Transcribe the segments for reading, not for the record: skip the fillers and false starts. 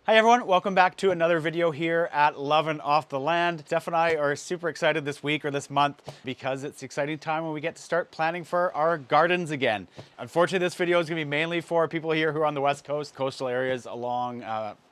Hi everyone, welcome back to another video here at Lovin' Off the Land. Steph and I are super excited this week or this month because it's the exciting time when we get to start planning for our gardens again. Unfortunately, this video is going to be mainly for people here who are on the West Coast, coastal areas along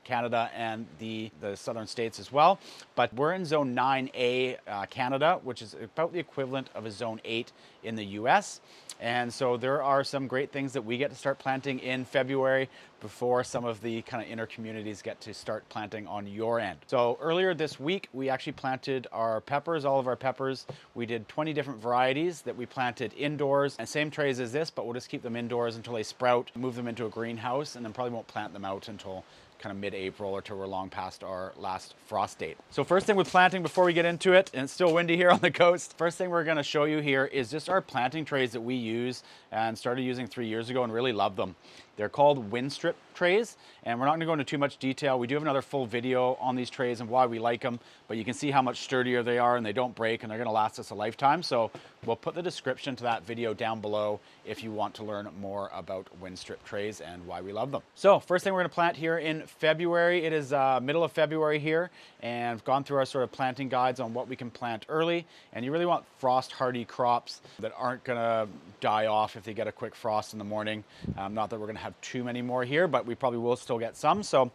Canada and the southern states as well. But we're in Zone 9A Canada, which is about the equivalent of a Zone 8 in the US. And so there are some great things that we get to start planting in February before some of the kind of inner communities get to start planting on your end. So earlier this week, we actually planted our peppers, all of our peppers. We did 20 different varieties that we planted indoors, and same trays as this, but we'll just keep them indoors until they sprout, move them into a greenhouse, and then probably won't plant them out until kind of mid-April or till we're long past our last frost date. So first thing with planting before we get into it, and it's still windy here on the coast, first thing we're gonna show you here is just our planting trays that we use and started using 3 years ago and really love them. They're called Winstrip trays, and we're not gonna go into too much detail. We do have another full video on these trays and why we like them, but you can see how much sturdier they are and they don't break and they're gonna last us a lifetime. So we'll put the description to that video down below if you want to learn more about Winstrip trays and why we love them. So first thing we're gonna plant here in February. It is middle of February here, and I've gone through our sort of planting guides on what we can plant early, and you really want frost hardy crops that aren't gonna die off if they get a quick frost in the morning. Not that we're gonna have too many more here, but we probably will still get some. So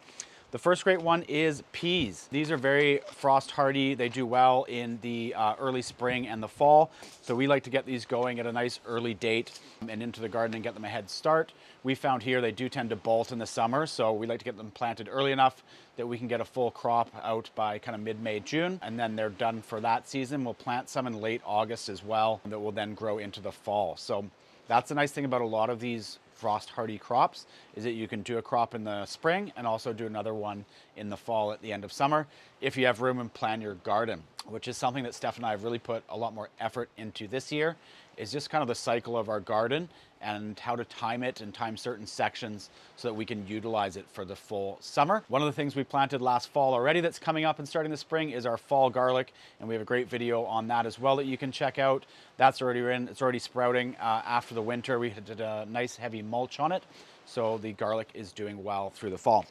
the first great one is peas. These are very frost hardy. They do well in the early spring and the fall. So we like to get these going at a nice early date and into the garden and get them a head start. We found here they do tend to bolt in the summer, so we like to get them planted early enough that we can get a full crop out by kind of mid-May, June, and then they're done for that season. We'll plant some in late August as well that will then grow into the fall. So that's the nice thing about a lot of these frost hardy crops is that you can do a crop in the spring and also do another one in the fall at the end of summer if you have room and plan your garden, which is something that Steph and I have really put a lot more effort into this year, is just kind of the cycle of our garden and how to time it and time certain sections so that we can utilize it for the full summer. One of the things we planted last fall already that's coming up and starting the spring is our fall garlic, and we have a great video on that as well that you can check out. That's already in, it's already sprouting after the winter. We did a nice heavy mulch on it, so the garlic is doing well through the fall.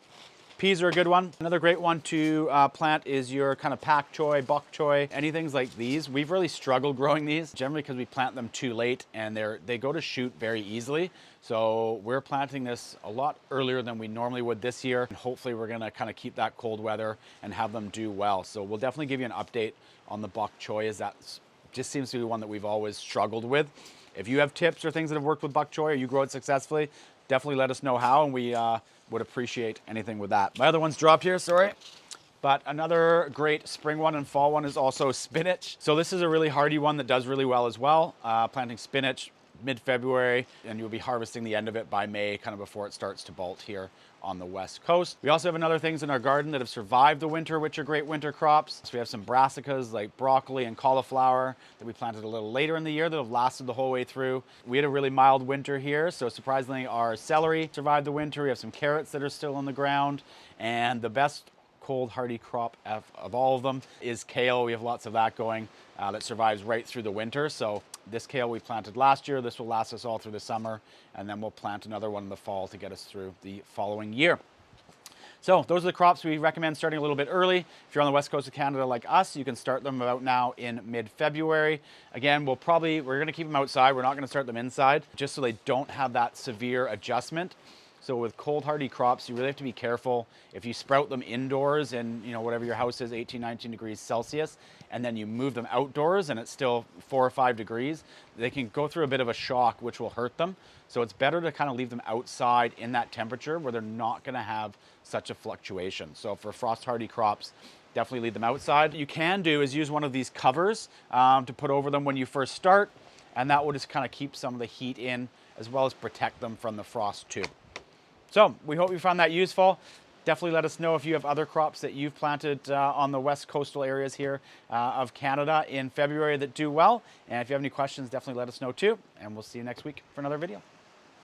Peas are a good one. Another great one to plant is your kind of Bok Choy, Bok Choy, anything like these. We've really struggled growing these, generally because we plant them too late and they go to shoot very easily. So we're planting this a lot earlier than we normally would this year. And hopefully we're gonna kind of keep that cold weather and have them do well. So we'll definitely give you an update on the Bok Choy, as that just seems to be one that we've always struggled with. If you have tips or things that have worked with Bok Choy or you grow it successfully, definitely let us know how, and we would appreciate anything with that. My other one's dropped here, sorry. But another great spring one and fall one is also spinach. So this is a really hardy one that does really well as well. Planting spinach mid-February, and you'll be harvesting the end of it by May, kind of before it starts to bolt here on the West Coast. We also have other things in our garden that have survived the winter, which are great winter crops. So we have some brassicas like broccoli and cauliflower that we planted a little later in the year that have lasted the whole way through. We had a really mild winter here, so surprisingly our celery survived the winter. We have some carrots that are still on the ground, and the best cold hardy crop of all of them is kale. We have lots of that going that survives right through the winter. So this kale we planted last year, this will last us all through the summer, and then we'll plant another one in the fall to get us through the following year. So those are the crops we recommend starting a little bit early. If you're on the West Coast of Canada like us, you can start them about now in mid-February. Again, we're gonna keep them outside. We're not gonna start them inside, just so they don't have that severe adjustment. So with cold hardy crops, you really have to be careful. If you sprout them indoors and whatever your house is, 18, 19 degrees Celsius, and then you move them outdoors and it's still 4 or 5 degrees, they can go through a bit of a shock, which will hurt them. So it's better to kind of leave them outside in that temperature where they're not gonna have such a fluctuation. So for frost hardy crops, definitely leave them outside. What you can do is use one of these covers to put over them when you first start, and that will just kind of keep some of the heat in as well as protect them from the frost too. So we hope you found that useful. Definitely let us know if you have other crops that you've planted on the west coastal areas here of Canada in February that do well. And if you have any questions, definitely let us know too. And we'll see you next week for another video.